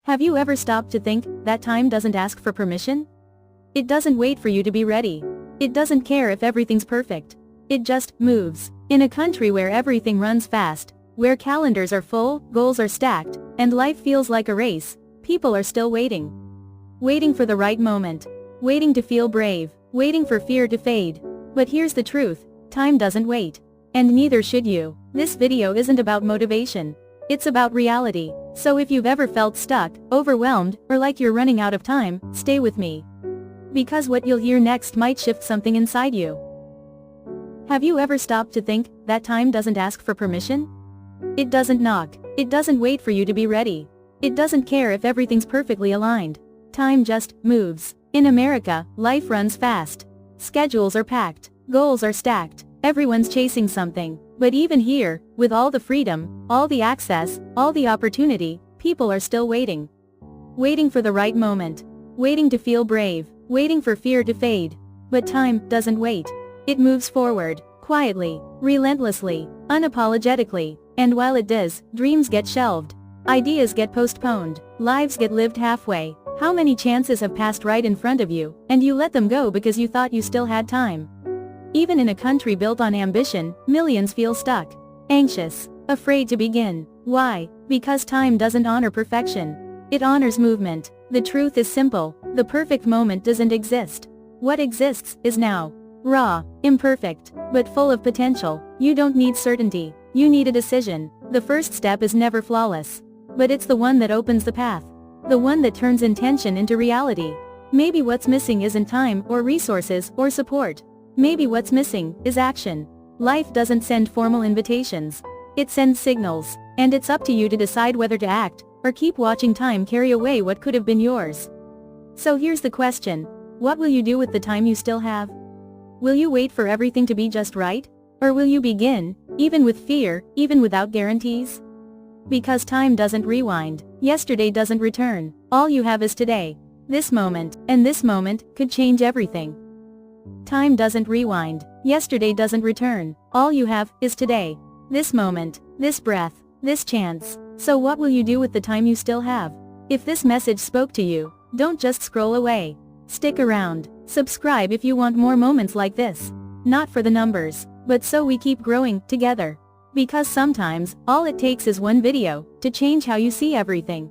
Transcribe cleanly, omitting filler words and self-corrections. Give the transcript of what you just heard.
Have you ever stopped to think that time doesn't ask for permission? It doesn't wait for you to be ready. It doesn't care if everything's perfect. It just moves. In a country where everything runs fast, where calendars are full, goals are stacked, and life feels like a race, people are still waiting. Waiting for the right moment. Waiting to feel brave. Waiting for fear to fade. But here's the truth, time doesn't wait. And neither should you. This video isn't about motivation. It's about reality. So if you've ever felt stuck, overwhelmed, or like you're running out of time, stay with me. Because what you'll hear next might shift something inside you. Have you ever stopped to think that time doesn't ask for permission? It doesn't knock. It doesn't wait for you to be ready. It doesn't care if everything's perfectly aligned. Time just moves. In America, life runs fast. Schedules are packed. Goals are stacked. Everyone's chasing something. But even here, with all the freedom, all the access, all the opportunity, people are still waiting. Waiting for the right moment. Waiting to feel brave. Waiting for fear to fade. But time doesn't wait. It moves forward, quietly, relentlessly, unapologetically. And while it does, dreams get shelved. Ideas get postponed. Lives get lived halfway. How many chances have passed right in front of you, and you let them go because you thought you still had time? Even in a country built on ambition, millions feel stuck. Anxious. Afraid to begin. Why? Because time doesn't honor perfection. It honors movement. The truth is simple, the perfect moment doesn't exist. What exists is now. Raw, imperfect, but full of potential. You don't need certainty, you need a decision. The first step is never flawless. But it's the one that opens the path. The one that turns intention into reality. Maybe what's missing isn't time or resources or support. Maybe what's missing is action. Life doesn't send formal invitations. It sends signals, and it's up to you to decide whether to act, or keep watching time carry away what could have been yours. So here's the question. What will you do with the time you still have? Will you wait for everything to be just right? Or will you begin, even with fear, even without guarantees? Because time doesn't rewind. Yesterday doesn't return. All you have is today. This moment, and this moment, could change everything. Time doesn't rewind. Yesterday doesn't return. All you have is today. This moment, this breath, this chance. So what will you do with the time you still have? If this message spoke to you, don't just scroll away. Stick around. Subscribe if you want more moments like this. Not for the numbers, but so we keep growing together. Because sometimes, all it takes is one video to change how you see everything.